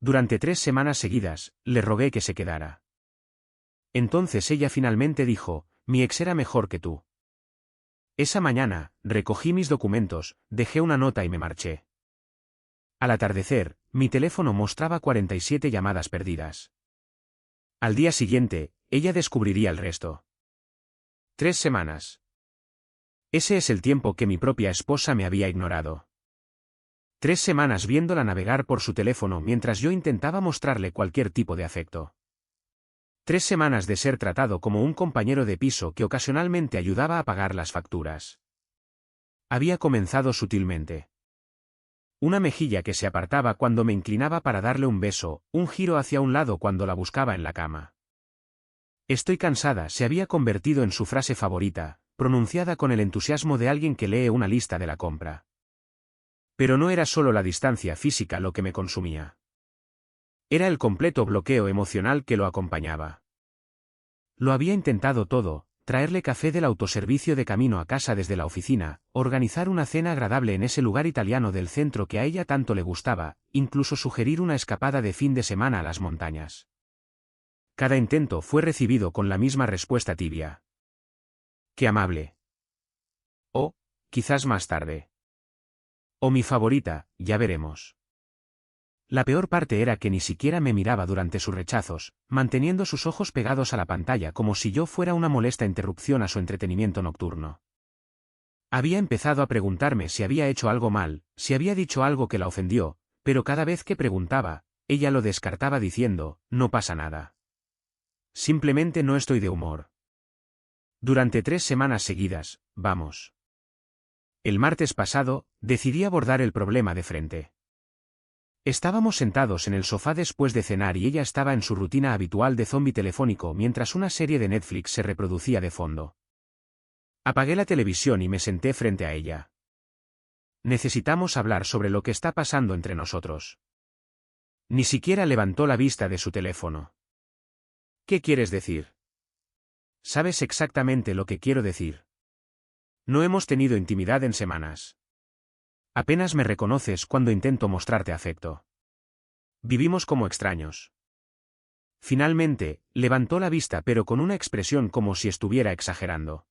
Durante 3 semanas seguidas, le rogué que se quedara. Entonces ella finalmente dijo, mi ex era mejor que tú. Esa mañana, recogí mis documentos, dejé una nota y me marché. Al atardecer, mi teléfono mostraba 47 llamadas perdidas. Al día siguiente, ella descubriría el resto. 3 semanas. Ese es el tiempo que mi propia esposa me había ignorado. 3 semanas viéndola navegar por su teléfono mientras yo intentaba mostrarle cualquier tipo de afecto. 3 semanas de ser tratado como un compañero de piso que ocasionalmente ayudaba a pagar las facturas. Había comenzado sutilmente. Una mejilla que se apartaba cuando me inclinaba para darle un beso, un giro hacia un lado cuando la buscaba en la cama. Estoy cansada se había convertido en su frase favorita, pronunciada con el entusiasmo de alguien que lee una lista de la compra. Pero no era solo la distancia física lo que me consumía. Era el completo bloqueo emocional que lo acompañaba. Lo había intentado todo, traerle café del autoservicio de camino a casa desde la oficina, organizar una cena agradable en ese lugar italiano del centro que a ella tanto le gustaba, incluso sugerir una escapada de fin de semana a las montañas. Cada intento fue recibido con la misma respuesta tibia. ¡Qué amable! O, quizás más tarde. O mi favorita, ya veremos. La peor parte era que ni siquiera me miraba durante sus rechazos, manteniendo sus ojos pegados a la pantalla como si yo fuera una molesta interrupción a su entretenimiento nocturno. Había empezado a preguntarme si había hecho algo mal, si había dicho algo que la ofendió, pero cada vez que preguntaba, ella lo descartaba diciendo, no pasa nada. Simplemente no estoy de humor. Durante 3 semanas seguidas, vamos. El martes pasado, decidí abordar el problema de frente. Estábamos sentados en el sofá después de cenar y ella estaba en su rutina habitual de zombi telefónico mientras una serie de Netflix se reproducía de fondo. Apagué la televisión y me senté frente a ella. Necesitamos hablar sobre lo que está pasando entre nosotros. Ni siquiera levantó la vista de su teléfono. ¿Qué quieres decir? Sabes exactamente lo que quiero decir. No hemos tenido intimidad en semanas. Apenas me reconoces cuando intento mostrarte afecto. Vivimos como extraños. Finalmente, levantó la vista pero con una expresión como si estuviera exagerando.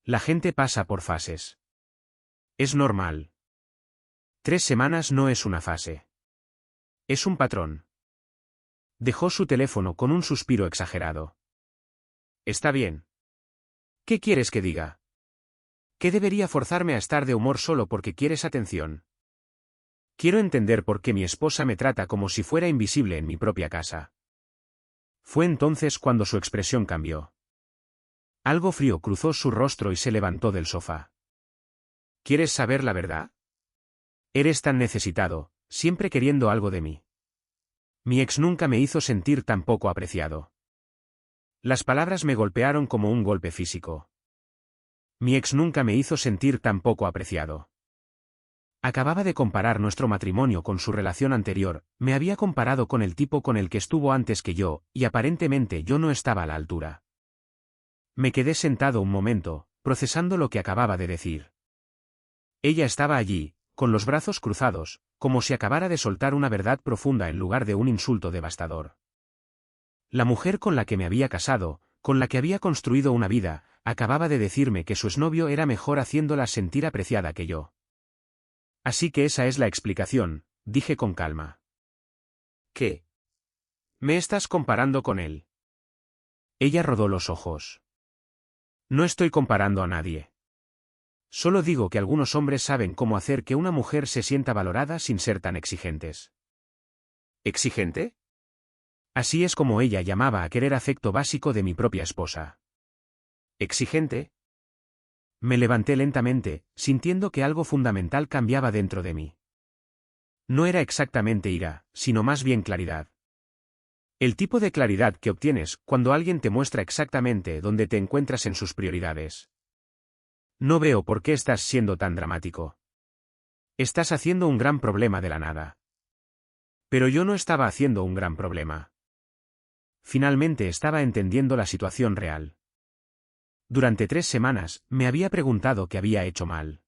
La gente pasa por fases. Es normal. 3 semanas no es una fase. Es un patrón. Dejó su teléfono con un suspiro exagerado. Está bien. ¿Qué quieres que diga? ¿Qué debería forzarme a estar de humor solo porque quieres atención? Quiero entender por qué mi esposa me trata como si fuera invisible en mi propia casa. Fue entonces cuando su expresión cambió. Algo frío cruzó su rostro y se levantó del sofá. ¿Quieres saber la verdad? Eres tan necesitado, siempre queriendo algo de mí. Mi ex nunca me hizo sentir tan poco apreciado. Las palabras me golpearon como un golpe físico. Mi ex nunca me hizo sentir tan poco apreciado. Acababa de comparar nuestro matrimonio con su relación anterior, me había comparado con el tipo con el que estuvo antes que yo, y aparentemente yo no estaba a la altura. Me quedé sentado un momento, procesando lo que acababa de decir. Ella estaba allí, con los brazos cruzados, como si acabara de soltar una verdad profunda en lugar de un insulto devastador. La mujer con la que me había casado, con la que había construido una vida, acababa de decirme que su exnovio era mejor haciéndola sentir apreciada que yo. Así que esa es la explicación, dije con calma. ¿Qué? ¿Me estás comparando con él? Ella rodó los ojos. No estoy comparando a nadie. Solo digo que algunos hombres saben cómo hacer que una mujer se sienta valorada sin ser tan exigentes. ¿Exigente? Así es como ella llamaba a querer afecto básico de mi propia esposa. ¿Exigente? Me levanté lentamente, sintiendo que algo fundamental cambiaba dentro de mí. No era exactamente ira, sino más bien claridad. El tipo de claridad que obtienes cuando alguien te muestra exactamente dónde te encuentras en sus prioridades. No veo por qué estás siendo tan dramático. Estás haciendo un gran problema de la nada. Pero yo no estaba haciendo un gran problema. Finalmente estaba entendiendo la situación real. Durante 3 semanas, me había preguntado qué había hecho mal.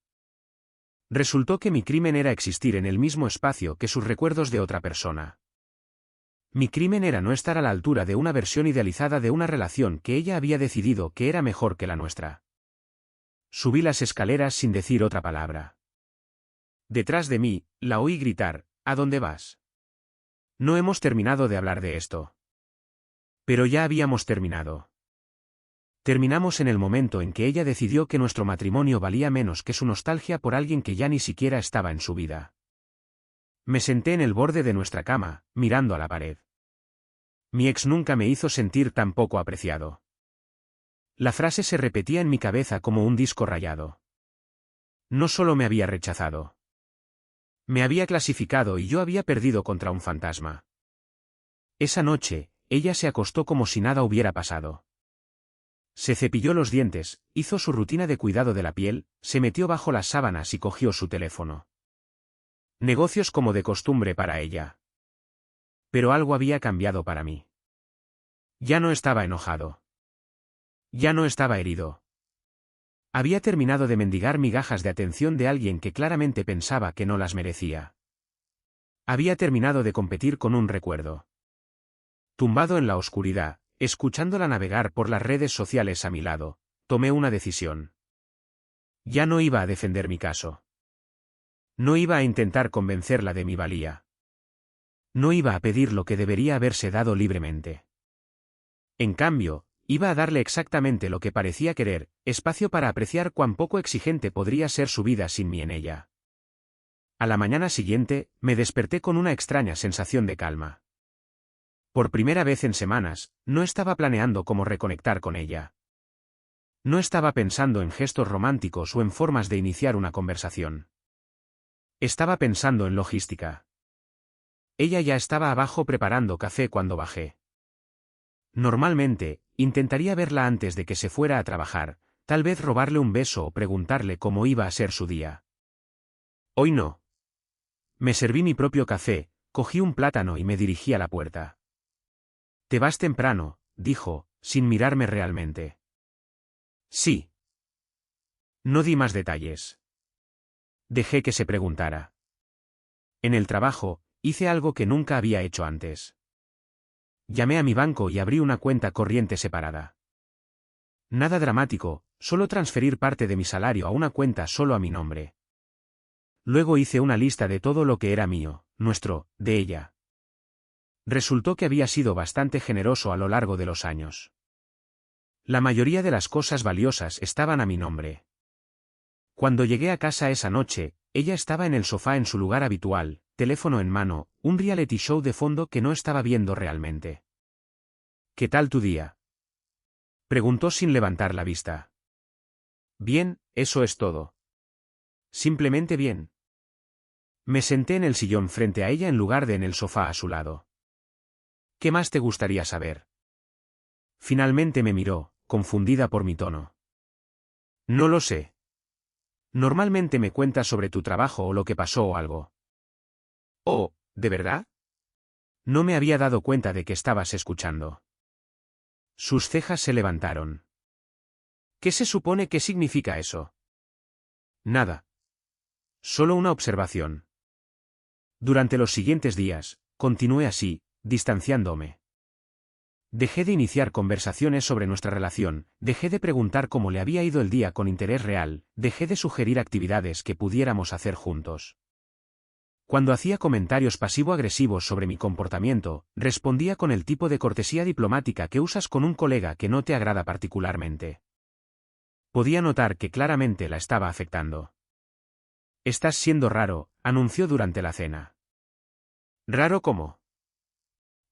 Resultó que mi crimen era existir en el mismo espacio que sus recuerdos de otra persona. Mi crimen era no estar a la altura de una versión idealizada de una relación que ella había decidido que era mejor que la nuestra. Subí las escaleras sin decir otra palabra. Detrás de mí, la oí gritar, ¿a dónde vas? No hemos terminado de hablar de esto. Pero ya habíamos terminado. Terminamos en el momento en que ella decidió que nuestro matrimonio valía menos que su nostalgia por alguien que ya ni siquiera estaba en su vida. Me senté en el borde de nuestra cama, mirando a la pared. Mi ex nunca me hizo sentir tan poco apreciado. La frase se repetía en mi cabeza como un disco rayado. No solo me había rechazado. Me había clasificado y yo había perdido contra un fantasma. Esa noche, ella se acostó como si nada hubiera pasado. Se cepilló los dientes, hizo su rutina de cuidado de la piel, se metió bajo las sábanas y cogió su teléfono. Negocios como de costumbre para ella. Pero algo había cambiado para mí. Ya no estaba enojado. Ya no estaba herido. Había terminado de mendigar migajas de atención de alguien que claramente pensaba que no las merecía. Había terminado de competir con un recuerdo. Tumbado en la oscuridad, escuchándola navegar por las redes sociales a mi lado, tomé una decisión. Ya no iba a defender mi caso. No iba a intentar convencerla de mi valía. No iba a pedir lo que debería haberse dado libremente. En cambio, iba a darle exactamente lo que parecía querer, espacio para apreciar cuán poco exigente podría ser su vida sin mí en ella. A la mañana siguiente, me desperté con una extraña sensación de calma. Por primera vez en semanas, no estaba planeando cómo reconectar con ella. No estaba pensando en gestos románticos o en formas de iniciar una conversación. Estaba pensando en logística. Ella ya estaba abajo preparando café cuando bajé. Normalmente, intentaría verla antes de que se fuera a trabajar, tal vez robarle un beso o preguntarle cómo iba a ser su día. Hoy no. Me serví mi propio café, cogí un plátano y me dirigí a la puerta. «Te vas temprano», dijo, sin mirarme realmente. Sí. No di más detalles. Dejé que se preguntara. En el trabajo, hice algo que nunca había hecho antes. Llamé a mi banco y abrí una cuenta corriente separada. Nada dramático, solo transferir parte de mi salario a una cuenta solo a mi nombre. Luego hice una lista de todo lo que era mío, nuestro, de ella. Resultó que había sido bastante generoso a lo largo de los años. La mayoría de las cosas valiosas estaban a mi nombre. Cuando llegué a casa esa noche, ella estaba en el sofá en su lugar habitual, teléfono en mano, un reality show de fondo que no estaba viendo realmente. «¿Qué tal tu día?», preguntó sin levantar la vista. «Bien, eso es todo. Simplemente bien». Me senté en el sillón frente a ella en lugar de en el sofá a su lado. «¿Qué más te gustaría saber?». Finalmente me miró, confundida por mi tono. «No lo sé. Normalmente me cuentas sobre tu trabajo o lo que pasó o algo». «Oh, ¿de verdad?». No me había dado cuenta de que estabas escuchando. Sus cejas se levantaron. «¿Qué se supone que significa eso?». «Nada. Solo una observación». Durante los siguientes días, continué así, distanciándome. Dejé de iniciar conversaciones sobre nuestra relación, dejé de preguntar cómo le había ido el día con interés real, dejé de sugerir actividades que pudiéramos hacer juntos. Cuando hacía comentarios pasivo-agresivos sobre mi comportamiento, respondía con el tipo de cortesía diplomática que usas con un colega que no te agrada particularmente. Podía notar que claramente la estaba afectando. «Estás siendo raro», anunció durante la cena. «¿Raro cómo?».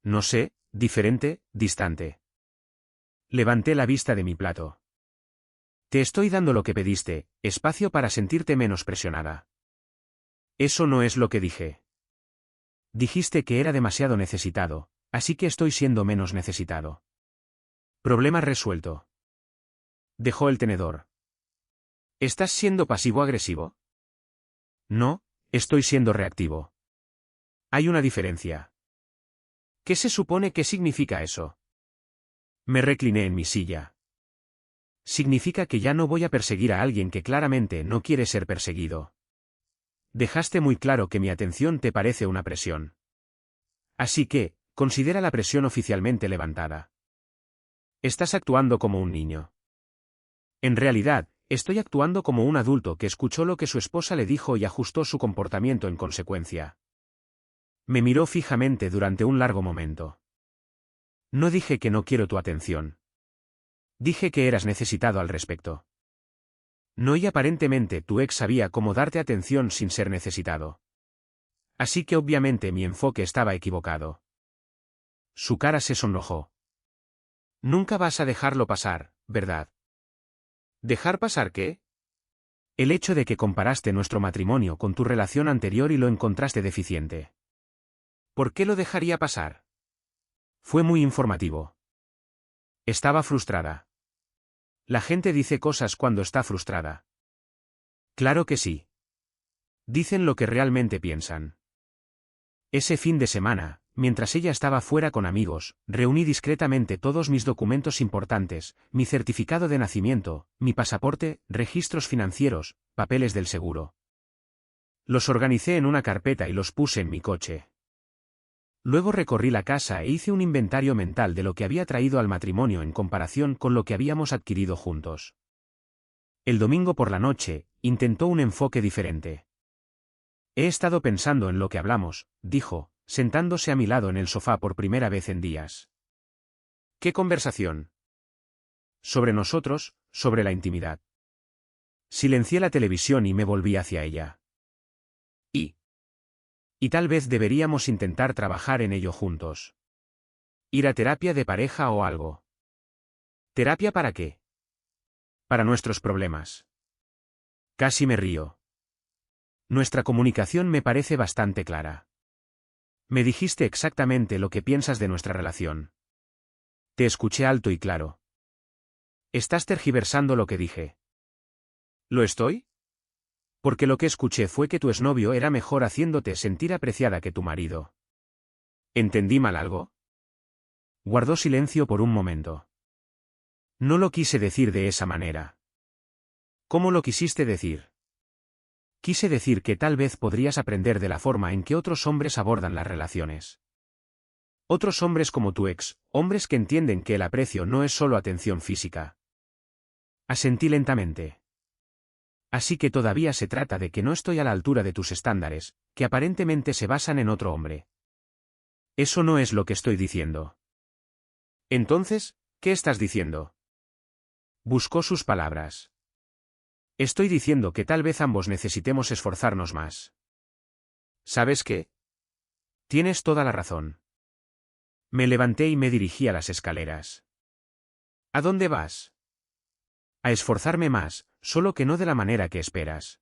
«No sé, diferente, distante». Levanté la vista de mi plato. «Te estoy dando lo que pediste, espacio para sentirte menos presionada». «Eso no es lo que dije». «Dijiste que era demasiado necesitado, así que estoy siendo menos necesitado». «Problema resuelto». Dejó el tenedor. «¿Estás siendo pasivo-agresivo?». «No, estoy siendo reactivo». «Hay una diferencia». «¿Qué se supone que significa eso?». Me recliné en mi silla. «Significa que ya no voy a perseguir a alguien que claramente no quiere ser perseguido. Dejaste muy claro que mi atención te parece una presión. Así que, Considera la presión oficialmente levantada. Estás actuando como un niño. En realidad, estoy actuando como un adulto que escuchó lo que su esposa le dijo y ajustó su comportamiento en consecuencia. Me miró fijamente durante un largo momento. No dije que no quiero tu atención. Dije que eras necesitado al respecto. No, y aparentemente tu ex sabía cómo darte atención sin ser necesitado. Así que obviamente mi enfoque estaba equivocado. Su cara se sonrojó. Nunca vas a dejarlo pasar, ¿verdad? ¿Dejar pasar qué? El hecho de que comparaste nuestro matrimonio con tu relación anterior y lo encontraste deficiente. ¿Por qué lo dejaría pasar? Fue muy informativo. Estaba frustrada. La gente dice cosas cuando está frustrada. Claro que sí. Dicen lo que realmente piensan. Ese fin de semana, mientras ella estaba fuera con amigos, reuní discretamente todos mis documentos importantes, mi certificado de nacimiento, mi pasaporte, registros financieros, papeles del seguro. Los organicé en una carpeta y los puse en mi coche. Luego recorrí la casa e hice un inventario mental de lo que había traído al matrimonio en comparación con lo que habíamos adquirido juntos. El domingo por la noche, intentó un enfoque diferente. He estado pensando en lo que hablamos, dijo, sentándose a mi lado en el sofá por primera vez en días. ¿Qué conversación? Sobre nosotros, sobre la intimidad. Silencié la televisión y me volví hacia ella. Y tal vez deberíamos intentar trabajar en ello juntos. Ir a terapia de pareja o algo. ¿Terapia para qué? Para nuestros problemas. Casi me río. Nuestra comunicación me parece bastante clara. Me dijiste exactamente lo que piensas de nuestra relación. Te escuché alto y claro. ¿Estás tergiversando lo que dije? ¿Lo estoy? Porque lo que escuché fue que tu exnovio era mejor haciéndote sentir apreciada que tu marido. ¿Entendí mal algo? Guardó silencio por un momento. No lo quise decir de esa manera. ¿Cómo lo quisiste decir? Quise decir que tal vez podrías aprender de la forma en que otros hombres abordan las relaciones. Otros hombres como tu ex, hombres que entienden que el aprecio no es solo atención física. Asentí lentamente. Así que todavía se trata de que no estoy a la altura de tus estándares, que aparentemente se basan en otro hombre. Eso no es lo que estoy diciendo. Entonces, ¿qué estás diciendo? Buscó sus palabras. Estoy diciendo que tal vez ambos necesitemos esforzarnos más. ¿Sabes qué? Tienes toda la razón. Me levanté y me dirigí a las escaleras. ¿A dónde vas? A esforzarme más, solo que no de la manera que esperas.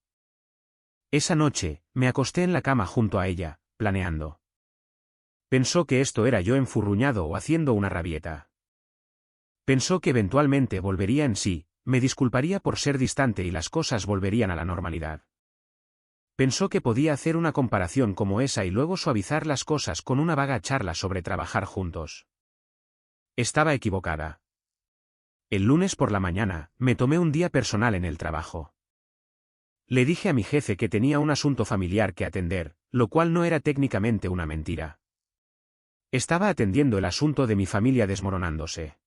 Esa noche, me acosté en la cama junto a ella, planeando. Pensó que esto era yo enfurruñado o haciendo una rabieta. Pensó que eventualmente volvería en sí, me disculparía por ser distante y las cosas volverían a la normalidad. Pensó que podía hacer una comparación como esa y luego suavizar las cosas con una vaga charla sobre trabajar juntos. Estaba equivocada. El lunes por la mañana, me tomé un día personal en el trabajo. Le dije a mi jefe que tenía un asunto familiar que atender, lo cual no era técnicamente una mentira. Estaba atendiendo el asunto de mi familia desmoronándose.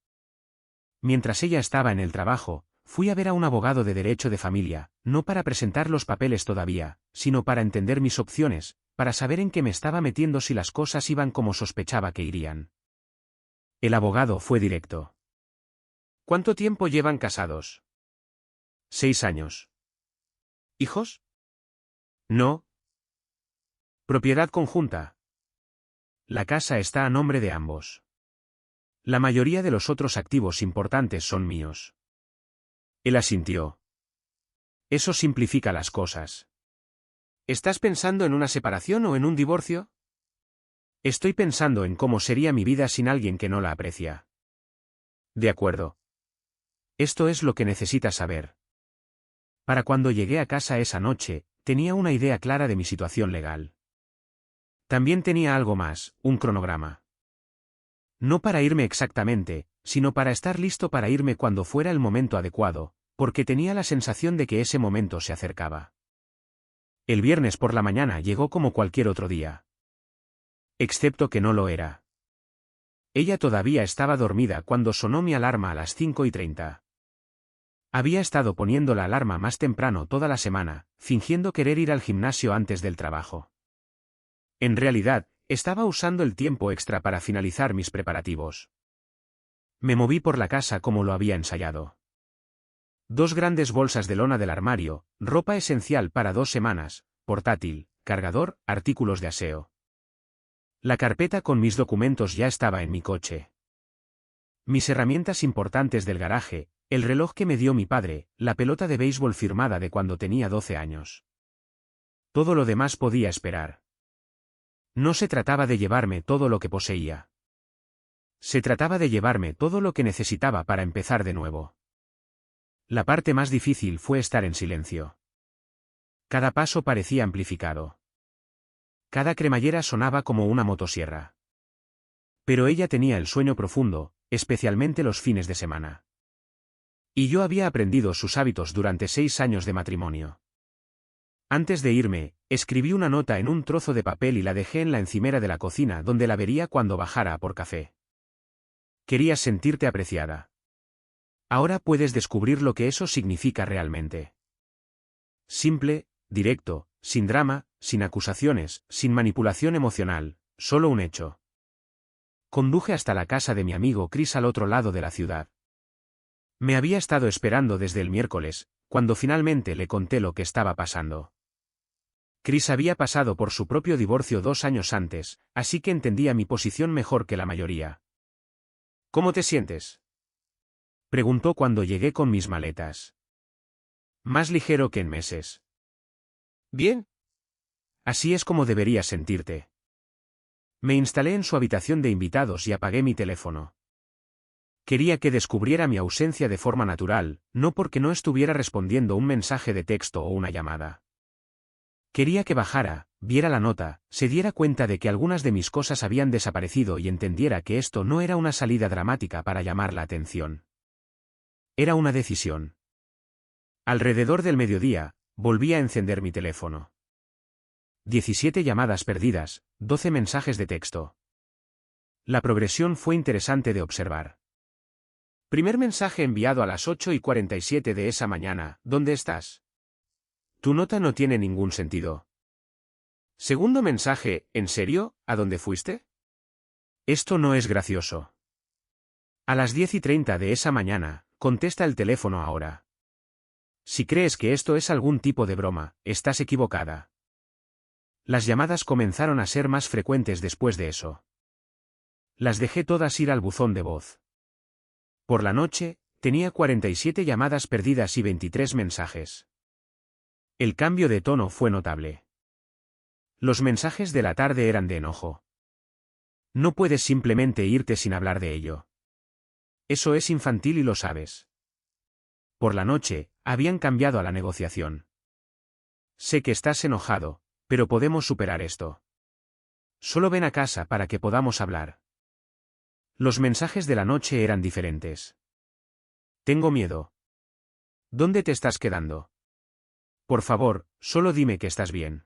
Mientras ella estaba en el trabajo, fui a ver a un abogado de derecho de familia, no para presentar los papeles todavía, sino para entender mis opciones, para saber en qué me estaba metiendo si las cosas iban como sospechaba que irían. El abogado fue directo. ¿Cuánto tiempo llevan casados? 6 años. ¿Hijos? No. ¿Propiedad conjunta? La casa está a nombre de ambos. La mayoría de los otros activos importantes son míos. Él asintió. Eso simplifica las cosas. ¿Estás pensando en una separación o en un divorcio? Estoy pensando en cómo sería mi vida sin alguien que no la aprecia. De acuerdo. Esto es lo que necesitas saber. Para cuando llegué a casa esa noche, tenía una idea clara de mi situación legal. También tenía algo más, un cronograma. No para irme exactamente, sino para estar listo para irme cuando fuera el momento adecuado, porque tenía la sensación de que ese momento se acercaba. El viernes por la mañana llegó como cualquier otro día. Excepto que no lo era. Ella todavía estaba dormida cuando sonó mi alarma a las 5:30. Había estado poniendo la alarma más temprano toda la semana, fingiendo querer ir al gimnasio antes del trabajo. En realidad, estaba usando el tiempo extra para finalizar mis preparativos. Me moví por la casa como lo había ensayado. 2 grandes bolsas de lona del armario, ropa esencial para 2 semanas, portátil, cargador, artículos de aseo. La carpeta con mis documentos ya estaba en mi coche. Mis herramientas importantes del garaje, el reloj que me dio mi padre, la pelota de béisbol firmada de cuando tenía 12 años. Todo lo demás podía esperar. No se trataba de llevarme todo lo que poseía. Se trataba de llevarme todo lo que necesitaba para empezar de nuevo. La parte más difícil fue estar en silencio. Cada paso parecía amplificado. Cada cremallera sonaba como una motosierra. Pero ella tenía el sueño profundo, especialmente los fines de semana. Y yo había aprendido sus hábitos durante 6 años de matrimonio. Antes de irme, escribí una nota en un trozo de papel y la dejé en la encimera de la cocina donde la vería cuando bajara a por café. Querías sentirte apreciada. Ahora puedes descubrir lo que eso significa realmente. Simple, directo, sin drama, sin acusaciones, sin manipulación emocional, solo un hecho. Conduje hasta la casa de mi amigo Chris al otro lado de la ciudad. Me había estado esperando desde el miércoles, cuando finalmente le conté lo que estaba pasando. Chris había pasado por su propio divorcio 2 años antes, así que entendía mi posición mejor que la mayoría. ¿Cómo te sientes?, preguntó cuando llegué con mis maletas. Más ligero que en meses. Bien. Así es como deberías sentirte. Me instalé en su habitación de invitados y apagué mi teléfono. Quería que descubriera mi ausencia de forma natural, no porque no estuviera respondiendo un mensaje de texto o una llamada. Quería que bajara, viera la nota, se diera cuenta de que algunas de mis cosas habían desaparecido y entendiera que esto no era una salida dramática para llamar la atención. Era una decisión. Alrededor del mediodía, volví a encender mi teléfono. 17 llamadas perdidas, 12 mensajes de texto. La progresión fue interesante de observar. Primer mensaje enviado a las 8:47 de esa mañana, ¿dónde estás? Tu nota no tiene ningún sentido. Segundo mensaje, ¿en serio? ¿A dónde fuiste? Esto no es gracioso. A las 10:30 de esa mañana, contesta el teléfono ahora. Si crees que esto es algún tipo de broma, estás equivocada. Las llamadas comenzaron a ser más frecuentes después de eso. Las dejé todas ir al buzón de voz. Por la noche, tenía 47 llamadas perdidas y 23 mensajes. El cambio de tono fue notable. Los mensajes de la tarde eran de enojo. No puedes simplemente irte sin hablar de ello. Eso es infantil y lo sabes. Por la noche, habían cambiado a la negociación. Sé que estás enojado, pero podemos superar esto. Solo ven a casa para que podamos hablar. Los mensajes de la noche eran diferentes. Tengo miedo. ¿Dónde te estás quedando? Por favor, solo dime que estás bien.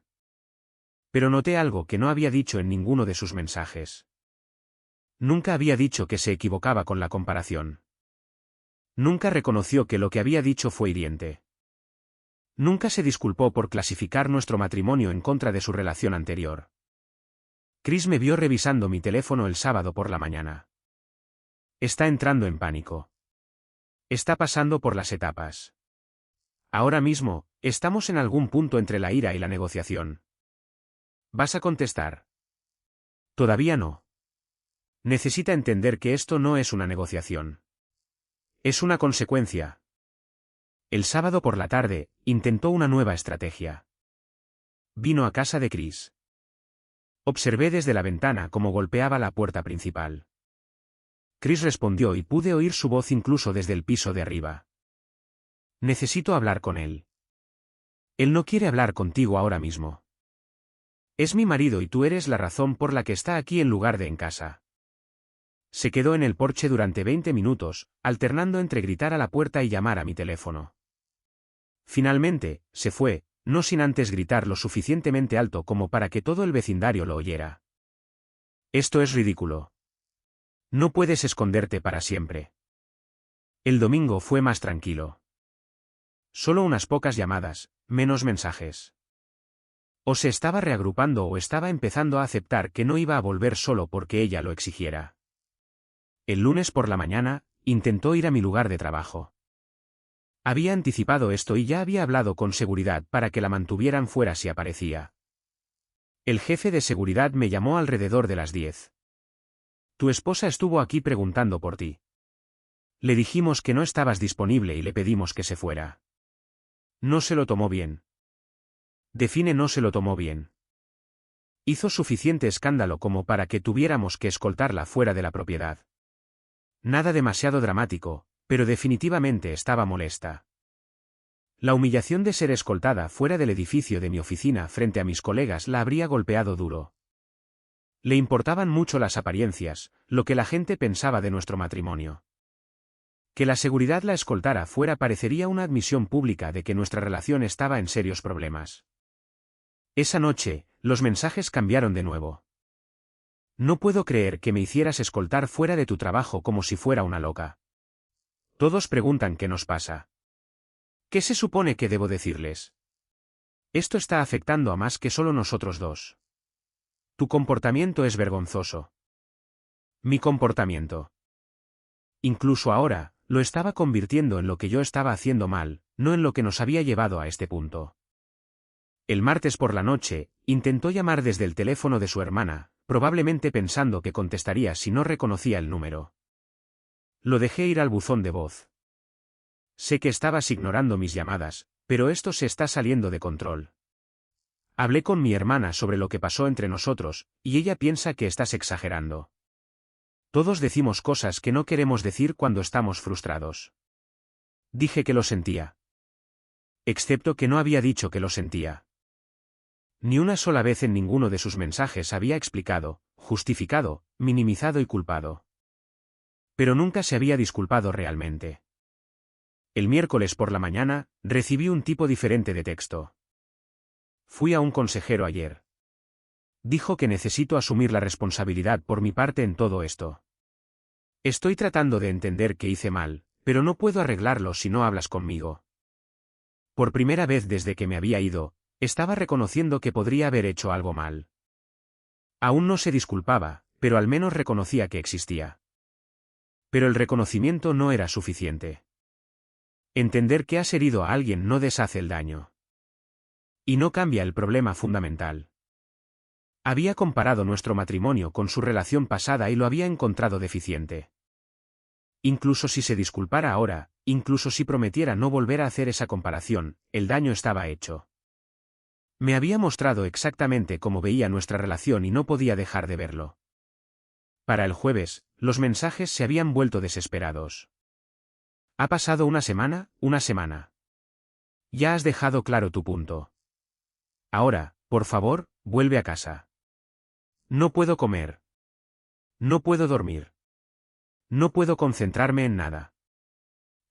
Pero noté algo que no había dicho en ninguno de sus mensajes. Nunca había dicho que se equivocaba con la comparación. Nunca reconoció que lo que había dicho fue hiriente. Nunca se disculpó por clasificar nuestro matrimonio en contra de su relación anterior. Chris me vio revisando mi teléfono el sábado por la mañana. Está entrando en pánico. Está pasando por las etapas. Ahora mismo, estamos en algún punto entre la ira y la negociación. ¿Vas a contestar? Todavía no. Necesita entender que esto no es una negociación. Es una consecuencia. El sábado por la tarde, intentó una nueva estrategia. Vino a casa de Chris. Observé desde la ventana cómo golpeaba la puerta principal. Chris respondió y pude oír su voz incluso desde el piso de arriba. Necesito hablar con él. Él no quiere hablar contigo ahora mismo. Es mi marido y tú eres la razón por la que está aquí en lugar de en casa. Se quedó en el porche durante 20 minutos, alternando entre gritar a la puerta y llamar a mi teléfono. Finalmente, se fue, no sin antes gritar lo suficientemente alto como para que todo el vecindario lo oyera. Esto es ridículo. No puedes esconderte para siempre. El domingo fue más tranquilo. Solo unas pocas llamadas, menos mensajes. O se estaba reagrupando o estaba empezando a aceptar que no iba a volver solo porque ella lo exigiera. El lunes por la mañana, intentó ir a mi lugar de trabajo. Había anticipado esto y ya había hablado con seguridad para que la mantuvieran fuera si aparecía. El jefe de seguridad me llamó alrededor de las 10. Tu esposa estuvo aquí preguntando por ti. Le dijimos que no estabas disponible y le pedimos que se fuera. No se lo tomó bien. Define no se lo tomó bien. Hizo suficiente escándalo como para que tuviéramos que escoltarla fuera de la propiedad. Nada demasiado dramático, pero definitivamente estaba molesta. La humillación de ser escoltada fuera del edificio de mi oficina frente a mis colegas la habría golpeado duro. Le importaban mucho las apariencias, lo que la gente pensaba de nuestro matrimonio. Que la seguridad la escoltara fuera parecería una admisión pública de que nuestra relación estaba en serios problemas. Esa noche, los mensajes cambiaron de nuevo. No puedo creer que me hicieras escoltar fuera de tu trabajo como si fuera una loca. Todos preguntan qué nos pasa. ¿Qué se supone que debo decirles? Esto está afectando a más que solo nosotros dos. Tu comportamiento es vergonzoso. Mi comportamiento. Incluso ahora, lo estaba convirtiendo en lo que yo estaba haciendo mal, no en lo que nos había llevado a este punto. El martes por la noche, intentó llamar desde el teléfono de su hermana, probablemente pensando que contestaría si no reconocía el número. Lo dejé ir al buzón de voz. Sé que estabas ignorando mis llamadas, pero esto se está saliendo de control. Hablé con mi hermana sobre lo que pasó entre nosotros, y ella piensa que estás exagerando. Todos decimos cosas que no queremos decir cuando estamos frustrados. Dije que lo sentía. Excepto que no había dicho que lo sentía. Ni una sola vez en ninguno de sus mensajes había explicado, justificado, minimizado y culpado. Pero nunca se había disculpado realmente. El miércoles por la mañana, recibí un tipo diferente de texto. Fui a un consejero ayer. Dijo que necesito asumir la responsabilidad por mi parte en todo esto. Estoy tratando de entender que hice mal, pero no puedo arreglarlo si no hablas conmigo. Por primera vez desde que me había ido, estaba reconociendo que podría haber hecho algo mal. Aún no se disculpaba, pero al menos reconocía que existía. Pero el reconocimiento no era suficiente. Entender que has herido a alguien no deshace el daño. Y no cambia el problema fundamental. Había comparado nuestro matrimonio con su relación pasada y lo había encontrado deficiente. Incluso si se disculpara ahora, incluso si prometiera no volver a hacer esa comparación, el daño estaba hecho. Me había mostrado exactamente cómo veía nuestra relación y no podía dejar de verlo. Para el jueves, los mensajes se habían vuelto desesperados. Ha pasado una semana. Ya has dejado claro tu punto. Ahora, por favor, vuelve a casa. No puedo comer. No puedo dormir. No puedo concentrarme en nada.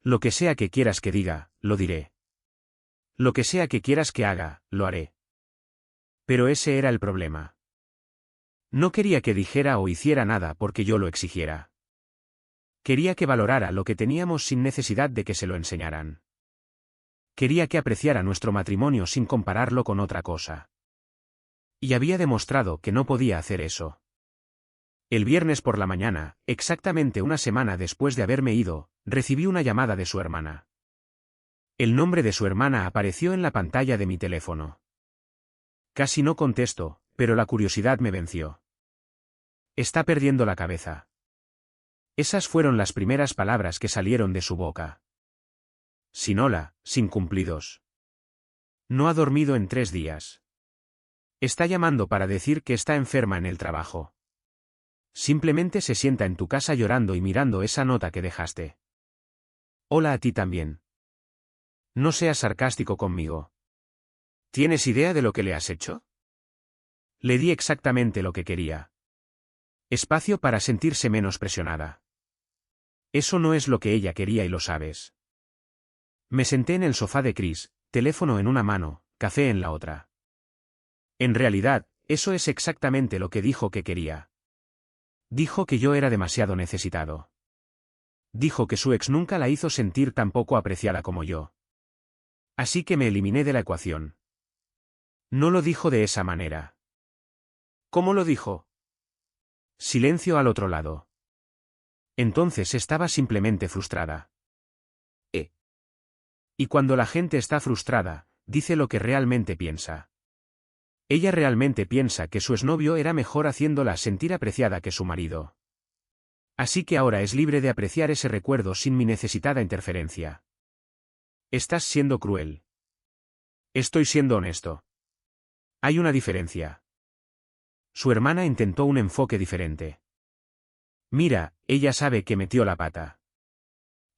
Lo que sea que quieras que diga, lo diré. Lo que sea que quieras que haga, lo haré. Pero ese era el problema. No quería que dijera o hiciera nada porque yo lo exigiera. Quería que valorara lo que teníamos sin necesidad de que se lo enseñaran. Quería que apreciara nuestro matrimonio sin compararlo con otra cosa. Y había demostrado que no podía hacer eso. El viernes por la mañana, exactamente una semana después de haberme ido, recibí una llamada de su hermana. El nombre de su hermana apareció en la pantalla de mi teléfono. Casi no contesto, pero la curiosidad me venció. Está perdiendo la cabeza. Esas fueron las primeras palabras que salieron de su boca. Sin hola, sin cumplidos. No ha dormido en 3 días. Está llamando para decir que está enferma en el trabajo. Simplemente se sienta en tu casa llorando y mirando esa nota que dejaste. Hola a ti también. No seas sarcástico conmigo. ¿Tienes idea de lo que le has hecho? Le di exactamente lo que quería. Espacio para sentirse menos presionada. Eso no es lo que ella quería y lo sabes. Me senté en el sofá de Chris, teléfono en una mano, café en la otra. En realidad, eso es exactamente lo que dijo que quería. Dijo que yo era demasiado necesitado. Dijo que su ex nunca la hizo sentir tan poco apreciada como yo. Así que me eliminé de la ecuación. No lo dijo de esa manera. ¿Cómo lo dijo? Silencio al otro lado. Entonces estaba simplemente frustrada. Y cuando la gente está frustrada, dice lo que realmente piensa. Ella realmente piensa que su exnovio era mejor haciéndola sentir apreciada que su marido. Así que ahora es libre de apreciar ese recuerdo sin mi necesitada interferencia. Estás siendo cruel. Estoy siendo honesto. Hay una diferencia. Su hermana intentó un enfoque diferente. Mira, ella sabe que metió la pata.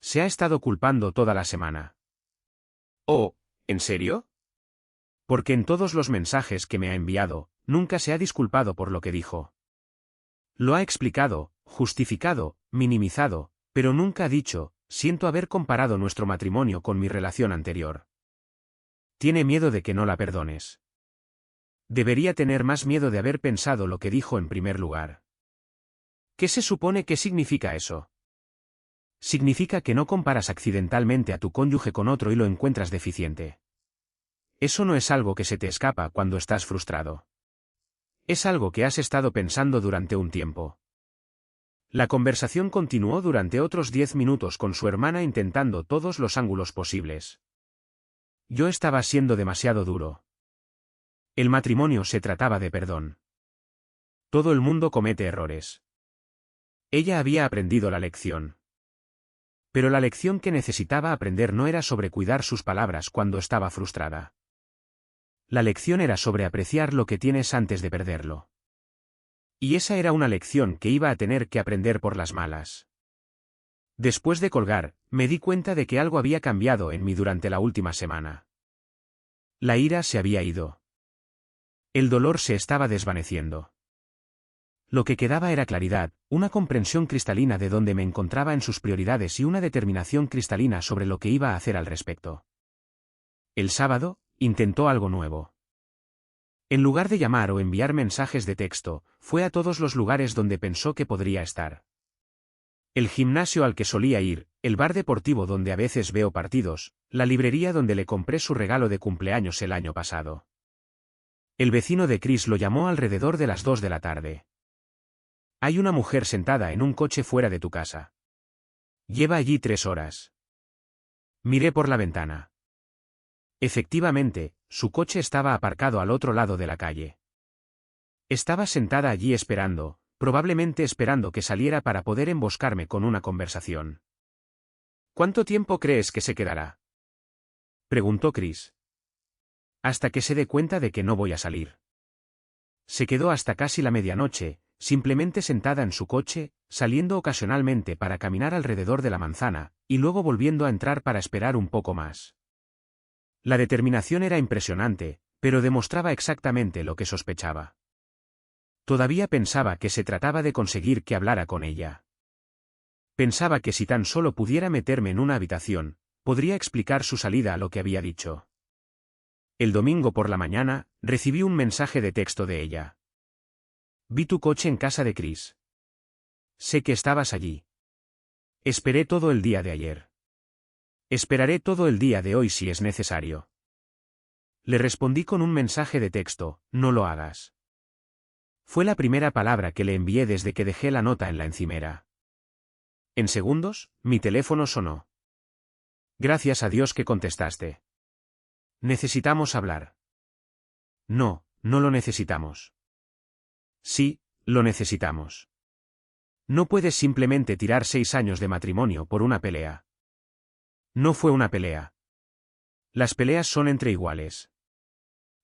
Se ha estado culpando toda la semana. Oh, ¿en serio? Porque en todos los mensajes que me ha enviado, nunca se ha disculpado por lo que dijo. Lo ha explicado, justificado, minimizado, pero nunca ha dicho, siento haber comparado nuestro matrimonio con mi relación anterior. Tiene miedo de que no la perdones. Debería tener más miedo de haber pensado lo que dijo en primer lugar. ¿Qué se supone que significa eso? Significa que no comparas accidentalmente a tu cónyuge con otro y lo encuentras deficiente. Eso no es algo que se te escapa cuando estás frustrado. Es algo que has estado pensando durante un tiempo. La conversación continuó durante otros 10 minutos con su hermana intentando todos los ángulos posibles. Yo estaba siendo demasiado duro. El matrimonio se trataba de perdón. Todo el mundo comete errores. Ella había aprendido la lección. Pero la lección que necesitaba aprender no era sobre cuidar sus palabras cuando estaba frustrada. La lección era sobre apreciar lo que tienes antes de perderlo. Y esa era una lección que iba a tener que aprender por las malas. Después de colgar, me di cuenta de que algo había cambiado en mí durante la última semana. La ira se había ido. El dolor se estaba desvaneciendo. Lo que quedaba era claridad, una comprensión cristalina de dónde me encontraba en sus prioridades y una determinación cristalina sobre lo que iba a hacer al respecto. El sábado, intentó algo nuevo. En lugar de llamar o enviar mensajes de texto, fue a todos los lugares donde pensó que podría estar. El gimnasio al que solía ir, el bar deportivo donde a veces veo partidos, la librería donde le compré su regalo de cumpleaños el año pasado. El vecino de Chris lo llamó alrededor de las 2 de la tarde. Hay una mujer sentada en un coche fuera de tu casa. Lleva allí 3 horas. Miré por la ventana. Efectivamente, su coche estaba aparcado al otro lado de la calle. Estaba sentada allí esperando, probablemente esperando que saliera para poder emboscarme con una conversación. ¿Cuánto tiempo crees que se quedará? Preguntó Chris. Hasta que se dé cuenta de que no voy a salir. Se quedó hasta casi la medianoche, simplemente sentada en su coche, saliendo ocasionalmente para caminar alrededor de la manzana, y luego volviendo a entrar para esperar un poco más. La determinación era impresionante, pero demostraba exactamente lo que sospechaba. Todavía pensaba que se trataba de conseguir que hablara con ella. Pensaba que si tan solo pudiera meterme en una habitación, podría explicar su salida a lo que había dicho. El domingo por la mañana, recibí un mensaje de texto de ella. Vi tu coche en casa de Chris. Sé que estabas allí. Esperé todo el día de ayer. Esperaré todo el día de hoy si es necesario. Le respondí con un mensaje de texto, no lo hagas. Fue la primera palabra que le envié desde que dejé la nota en la encimera. En segundos, mi teléfono sonó. Gracias a Dios que contestaste. Necesitamos hablar. No, no lo necesitamos. Sí, lo necesitamos. No puedes simplemente tirar 6 años de matrimonio por una pelea. No fue una pelea. Las peleas son entre iguales.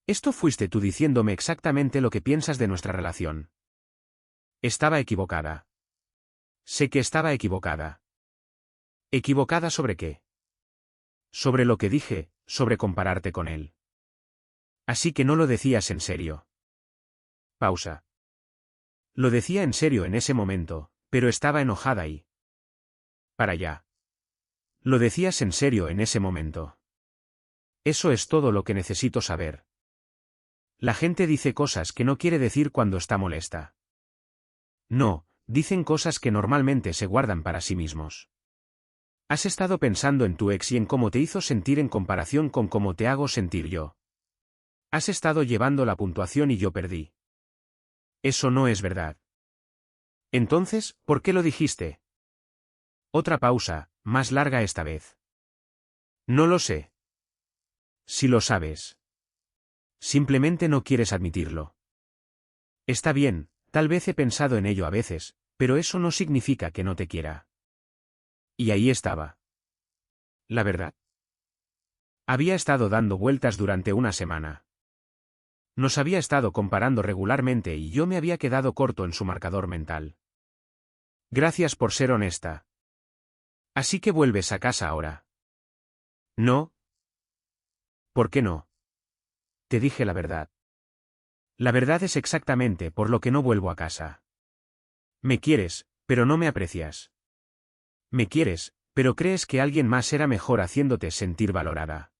Esto fuiste tú diciéndome exactamente lo que piensas de nuestra relación. Estaba equivocada. Sé que estaba equivocada. ¿Equivocada sobre qué? Sobre lo que dije, sobre compararte con él. Así que no lo decías en serio. Pausa. Lo decía en serio en ese momento, pero estaba enojada y... Para allá. Lo decías en serio en ese momento. Eso es todo lo que necesito saber. La gente dice cosas que no quiere decir cuando está molesta. No, dicen cosas que normalmente se guardan para sí mismos. Has estado pensando en tu ex y en cómo te hizo sentir en comparación con cómo te hago sentir yo. Has estado llevando la puntuación y yo perdí. Eso no es verdad. Entonces, ¿por qué lo dijiste? Otra pausa, más larga esta vez. No lo sé. Si lo sabes. Simplemente no quieres admitirlo. Está bien, tal vez he pensado en ello a veces, pero eso no significa que no te quiera. Y ahí estaba. La verdad. Había estado dando vueltas durante una semana. Nos había estado comparando regularmente y yo me había quedado corto en su marcador mental. Gracias por ser honesta. Así que vuelves a casa ahora. No. ¿Por qué no? Te dije la verdad. La verdad es exactamente por lo que no vuelvo a casa. Me quieres, pero no me aprecias. Me quieres, pero crees que alguien más era mejor haciéndote sentir valorada.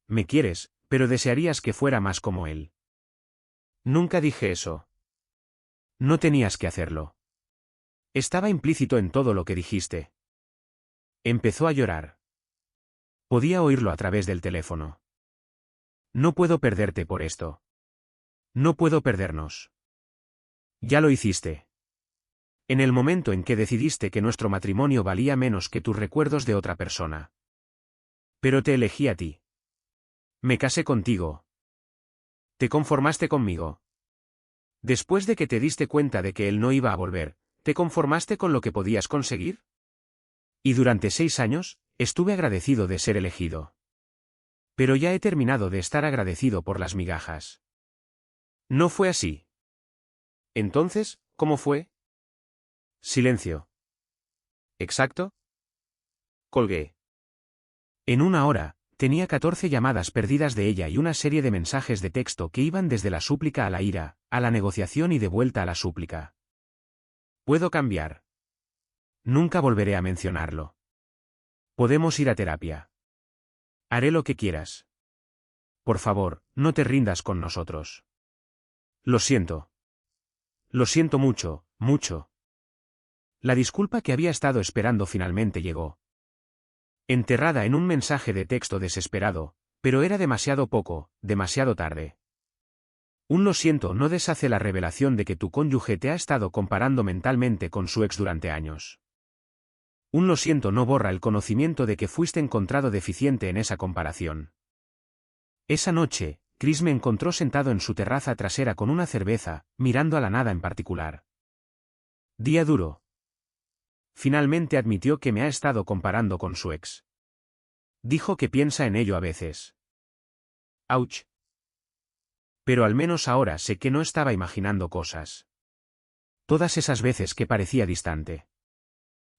Me quieres, pero desearías que fuera más como él. Nunca dije eso. No tenías que hacerlo. Estaba implícito en todo lo que dijiste. Empezó a llorar. Podía oírlo a través del teléfono. No puedo perderte por esto. No puedo perdernos. Ya lo hiciste. En el momento en que decidiste que nuestro matrimonio valía menos que tus recuerdos de otra persona. Pero te elegí a ti. Me casé contigo. Te conformaste conmigo. Después de que te diste cuenta de que él no iba a volver, ¿te conformaste con lo que podías conseguir? Y durante 6 años, estuve agradecido de ser elegido. Pero ya he terminado de estar agradecido por las migajas. No fue así. Entonces, ¿cómo fue? Silencio. ¿Exacto? Colgué. En una hora, tenía 14 llamadas perdidas de ella y una serie de mensajes de texto que iban desde la súplica a la ira, a la negociación y de vuelta a la súplica. Puedo cambiar. Nunca volveré a mencionarlo. Podemos ir a terapia. Haré lo que quieras. Por favor, no te rindas con nosotros. Lo siento. Lo siento mucho, mucho. La disculpa que había estado esperando finalmente llegó. Enterrada en un mensaje de texto desesperado, pero era demasiado poco, demasiado tarde. Un lo siento no deshace la revelación de que tu cónyuge te ha estado comparando mentalmente con su ex durante años. Un lo siento no borra el conocimiento de que fuiste encontrado deficiente en esa comparación. Esa noche, Chris me encontró sentado en su terraza trasera con una cerveza, mirando a la nada en particular. Día duro. Finalmente admitió que me ha estado comparando con su ex. Dijo que piensa en ello a veces. Ouch. Pero al menos ahora sé que no estaba imaginando cosas. Todas esas veces que parecía distante.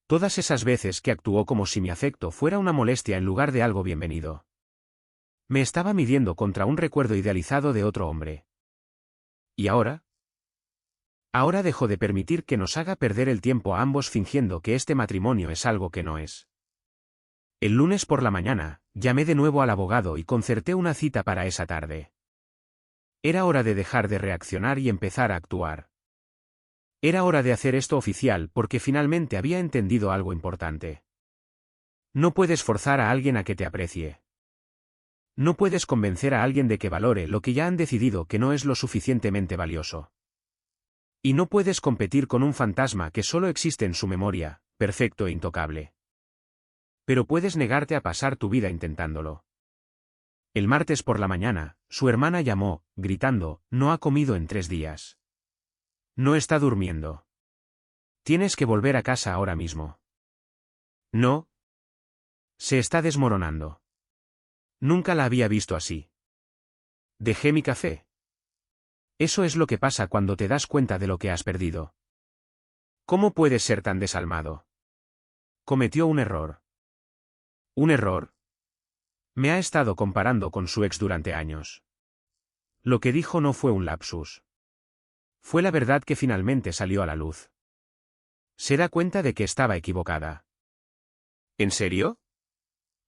Todas esas veces que actuó como si mi afecto fuera una molestia en lugar de algo bienvenido. Me estaba midiendo contra un recuerdo idealizado de otro hombre. ¿Y ahora? Ahora dejo de permitir que nos haga perder el tiempo a ambos fingiendo que este matrimonio es algo que no es. El lunes por la mañana, llamé de nuevo al abogado y concerté una cita para esa tarde. Era hora de dejar de reaccionar y empezar a actuar. Era hora de hacer esto oficial porque finalmente había entendido algo importante. No puedes forzar a alguien a que te aprecie. No puedes convencer a alguien de que valore lo que ya han decidido que no es lo suficientemente valioso. Y no puedes competir con un fantasma que solo existe en su memoria, perfecto e intocable. Pero puedes negarte a pasar tu vida intentándolo. El martes por la mañana, su hermana llamó, gritando, no ha comido en 3 días. No está durmiendo. Tienes que volver a casa ahora mismo. No. Se está desmoronando. Nunca la había visto así. Dejé mi café. Eso es lo que pasa cuando te das cuenta de lo que has perdido. ¿Cómo puedes ser tan desalmado? Cometió un error. ¿Un error? Me ha estado comparando con su ex durante años. Lo que dijo no fue un lapsus. Fue la verdad que finalmente salió a la luz. Se da cuenta de que estaba equivocada. ¿En serio?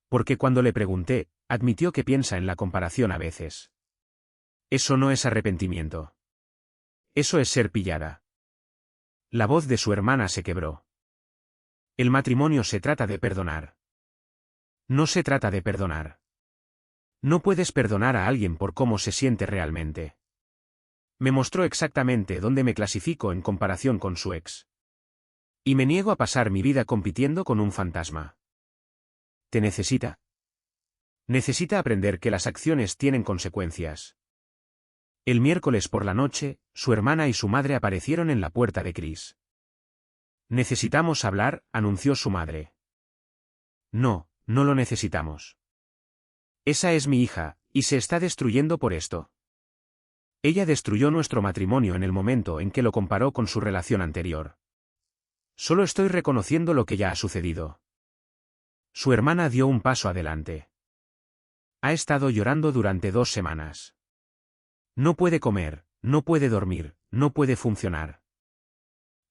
Porque cuando le pregunté, admitió que piensa en la comparación a veces. Eso no es arrepentimiento. Eso es ser pillada. La voz de su hermana se quebró. El matrimonio se trata de perdonar. No se trata de perdonar. No puedes perdonar a alguien por cómo se siente realmente. Me mostró exactamente dónde me clasifico en comparación con su ex. Y me niego a pasar mi vida compitiendo con un fantasma. ¿Te necesita? Necesita aprender que las acciones tienen consecuencias. El miércoles por la noche, su hermana y su madre aparecieron en la puerta de Chris. Necesitamos hablar, anunció su madre. No, no lo necesitamos. Esa es mi hija, y se está destruyendo por esto. Ella destruyó nuestro matrimonio en el momento en que lo comparó con su relación anterior. Solo estoy reconociendo lo que ya ha sucedido. Su hermana dio un paso adelante. Ha estado llorando durante 2 semanas. No puede comer, no puede dormir, no puede funcionar.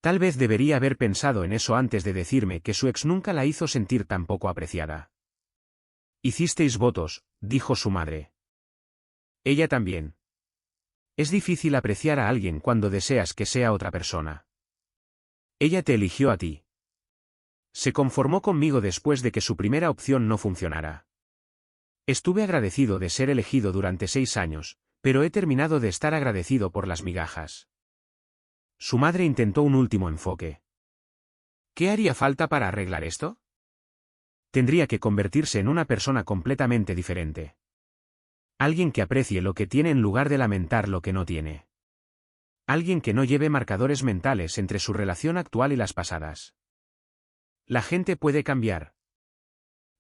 Tal vez debería haber pensado en eso antes de decirme que su ex nunca la hizo sentir tan poco apreciada. Hicisteis votos, dijo su madre. Ella también. Es difícil apreciar a alguien cuando deseas que sea otra persona. Ella te eligió a ti. Se conformó conmigo después de que su primera opción no funcionara. Estuve agradecido de ser elegido durante 6 años, pero he terminado de estar agradecido por las migajas. Su madre intentó un último enfoque. ¿Qué haría falta para arreglar esto? Tendría que convertirse en una persona completamente diferente. Alguien que aprecie lo que tiene en lugar de lamentar lo que no tiene. Alguien que no lleve marcadores mentales entre su relación actual y las pasadas. La gente puede cambiar.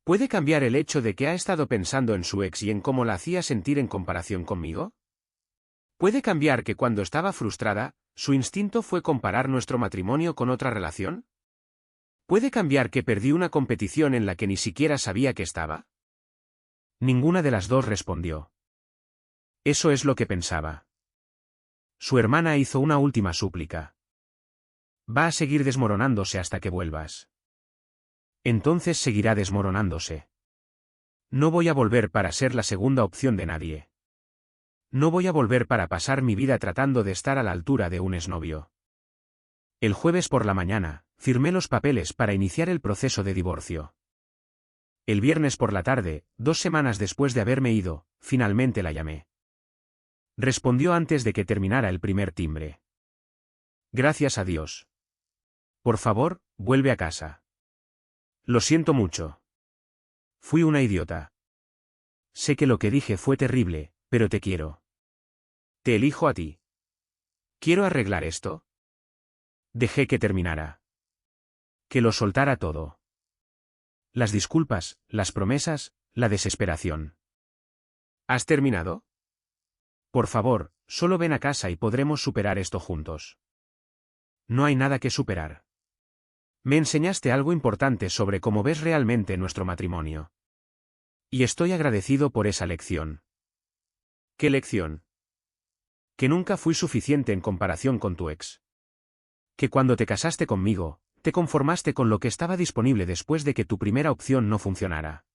¿Puede cambiar el hecho de que ha estado pensando en su ex y en cómo la hacía sentir en comparación conmigo? ¿Puede cambiar que cuando estaba frustrada, su instinto fue comparar nuestro matrimonio con otra relación? ¿Puede cambiar que perdí una competición en la que ni siquiera sabía que estaba? Ninguna de las dos respondió. Eso es lo que pensaba. Su hermana hizo una última súplica. Va a seguir desmoronándose hasta que vuelvas. Entonces seguirá desmoronándose. No voy a volver para ser la segunda opción de nadie. No voy a volver para pasar mi vida tratando de estar a la altura de un exnovio. El jueves por la mañana, firmé los papeles para iniciar el proceso de divorcio. El viernes por la tarde, 2 semanas después de haberme ido, finalmente la llamé. Respondió antes de que terminara el primer timbre. Gracias a Dios. Por favor, vuelve a casa. Lo siento mucho. Fui una idiota. Sé que lo que dije fue terrible, pero te quiero. Te elijo a ti. ¿Quiero arreglar esto? Dejé que terminara. Que lo soltara todo. Las disculpas, las promesas, la desesperación. ¿Has terminado? Por favor, solo ven a casa y podremos superar esto juntos. No hay nada que superar. Me enseñaste algo importante sobre cómo ves realmente nuestro matrimonio. Y estoy agradecido por esa lección. ¿Qué lección? Que nunca fui suficiente en comparación con tu ex. Que cuando te casaste conmigo, te conformaste con lo que estaba disponible después de que tu primera opción no funcionara.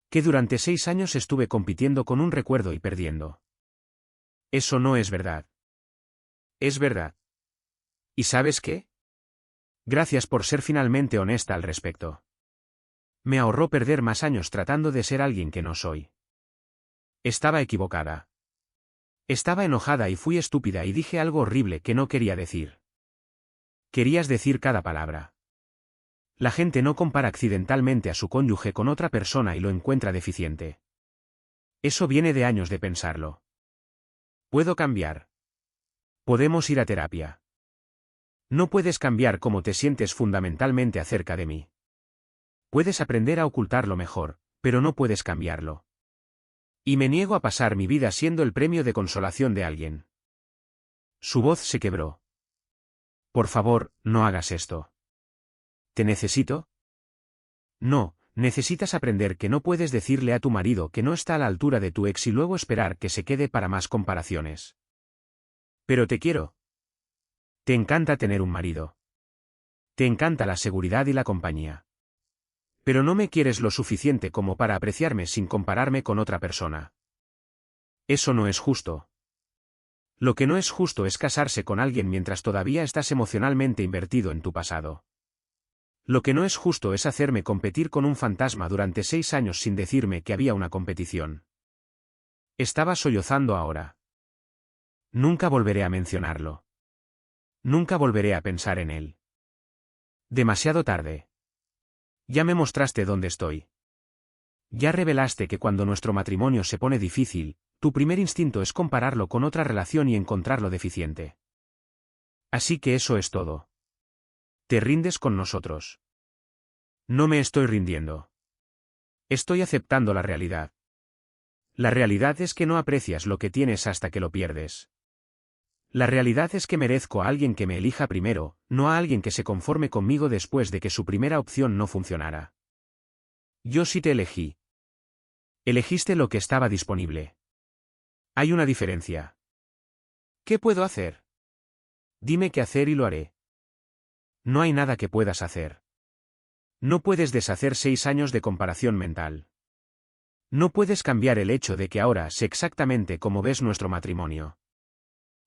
Que durante 6 años estuve compitiendo con un recuerdo y perdiendo. Eso no es verdad. Es verdad. ¿Y sabes qué? Gracias por ser finalmente honesta al respecto. Me ahorró perder más años tratando de ser alguien que no soy. Estaba equivocada. Estaba enojada y fui estúpida y dije algo horrible que no quería decir. Querías decir cada palabra. La gente no compara accidentalmente a su cónyuge con otra persona y lo encuentra deficiente. Eso viene de años de pensarlo. Puedo cambiar. Podemos ir a terapia. No puedes cambiar cómo te sientes fundamentalmente acerca de mí. Puedes aprender a ocultarlo mejor, pero no puedes cambiarlo. Y me niego a pasar mi vida siendo el premio de consolación de alguien. Su voz se quebró. Por favor, no hagas esto. ¿Te necesito? No, necesitas aprender que no puedes decirle a tu marido que no está a la altura de tu ex y luego esperar que se quede para más comparaciones. Pero te quiero. Te encanta tener un marido. Te encanta la seguridad y la compañía. Pero no me quieres lo suficiente como para apreciarme sin compararme con otra persona. Eso no es justo. Lo que no es justo es casarse con alguien mientras todavía estás emocionalmente invertido en tu pasado. Lo que no es justo es hacerme competir con un fantasma durante 6 años sin decirme que había una competición. Estaba sollozando ahora. Nunca volveré a mencionarlo. Nunca volveré a pensar en él. Demasiado tarde. Ya me mostraste dónde estoy. Ya revelaste que cuando nuestro matrimonio se pone difícil, tu primer instinto es compararlo con otra relación y encontrarlo deficiente. Así que eso es todo. Te rindes con nosotros. No me estoy rindiendo. Estoy aceptando la realidad. La realidad es que no aprecias lo que tienes hasta que lo pierdes. La realidad es que merezco a alguien que me elija primero, no a alguien que se conforme conmigo después de que su primera opción no funcionara. Yo sí te elegí. Elegiste lo que estaba disponible. Hay una diferencia. ¿Qué puedo hacer? Dime qué hacer y lo haré. No hay nada que puedas hacer. No puedes deshacer 6 años de comparación mental. No puedes cambiar el hecho de que ahora sé exactamente cómo ves nuestro matrimonio.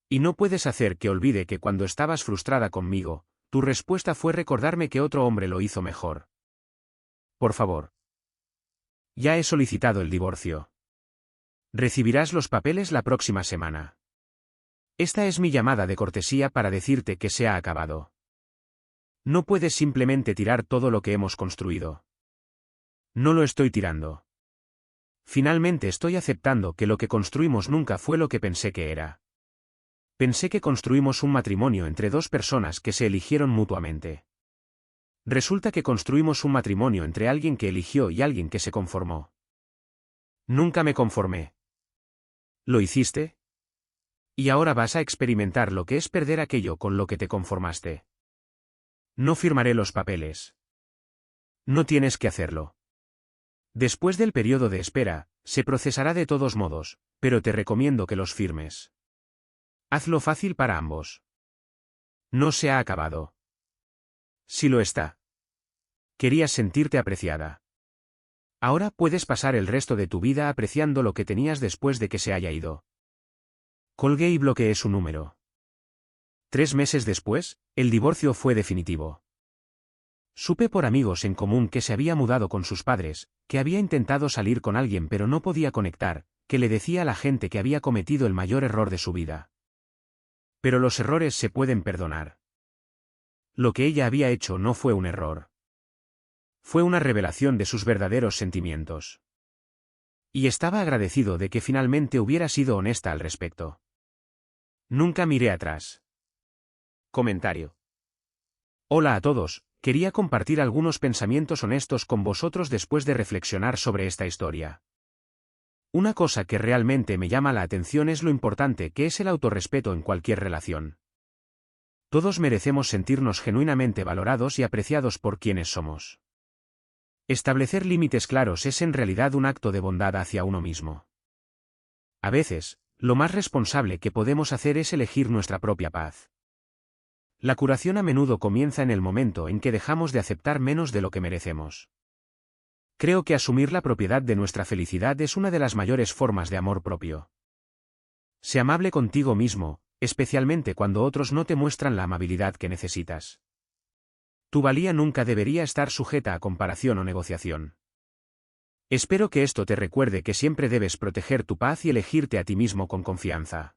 Y no puedes hacer que olvide que cuando estabas frustrada conmigo, tu respuesta fue recordarme que otro hombre lo hizo mejor. Por favor. Ya he solicitado el divorcio. Recibirás los papeles la próxima semana. Esta es mi llamada de cortesía para decirte que se ha acabado. No puedes simplemente tirar todo lo que hemos construido. No lo estoy tirando. Finalmente estoy aceptando que lo que construimos nunca fue lo que pensé que era. Pensé que construimos un matrimonio entre dos personas que se eligieron mutuamente. Resulta que construimos un matrimonio entre alguien que eligió y alguien que se conformó. Nunca me conformé. ¿Lo hiciste? Y ahora vas a experimentar lo que es perder aquello con lo que te conformaste. No firmaré los papeles. No tienes que hacerlo. Después del periodo de espera, se procesará de todos modos, pero te recomiendo que los firmes. Hazlo fácil para ambos. No se ha acabado. Sí lo está. Querías sentirte apreciada. Ahora puedes pasar el resto de tu vida apreciando lo que tenías después de que se haya ido. Colgué y bloqueé su número. 3 meses después, el divorcio fue definitivo. Supe por amigos en común que se había mudado con sus padres, que había intentado salir con alguien pero no podía conectar, que le decía a la gente que había cometido el mayor error de su vida. Pero los errores se pueden perdonar. Lo que ella había hecho no fue un error. Fue una revelación de sus verdaderos sentimientos. Y estaba agradecido de que finalmente hubiera sido honesta al respecto. Nunca miré atrás. Comentario. Hola a todos, quería compartir algunos pensamientos honestos con vosotros después de reflexionar sobre esta historia. Una cosa que realmente me llama la atención es lo importante que es el autorrespeto en cualquier relación. Todos merecemos sentirnos genuinamente valorados y apreciados por quienes somos. Establecer límites claros es en realidad un acto de bondad hacia uno mismo. A veces, lo más responsable que podemos hacer es elegir nuestra propia paz. La curación a menudo comienza en el momento en que dejamos de aceptar menos de lo que merecemos. Creo que asumir la propiedad de nuestra felicidad es una de las mayores formas de amor propio. Sé amable contigo mismo, especialmente cuando otros no te muestran la amabilidad que necesitas. Tu valía nunca debería estar sujeta a comparación o negociación. Espero que esto te recuerde que siempre debes proteger tu paz y elegirte a ti mismo con confianza.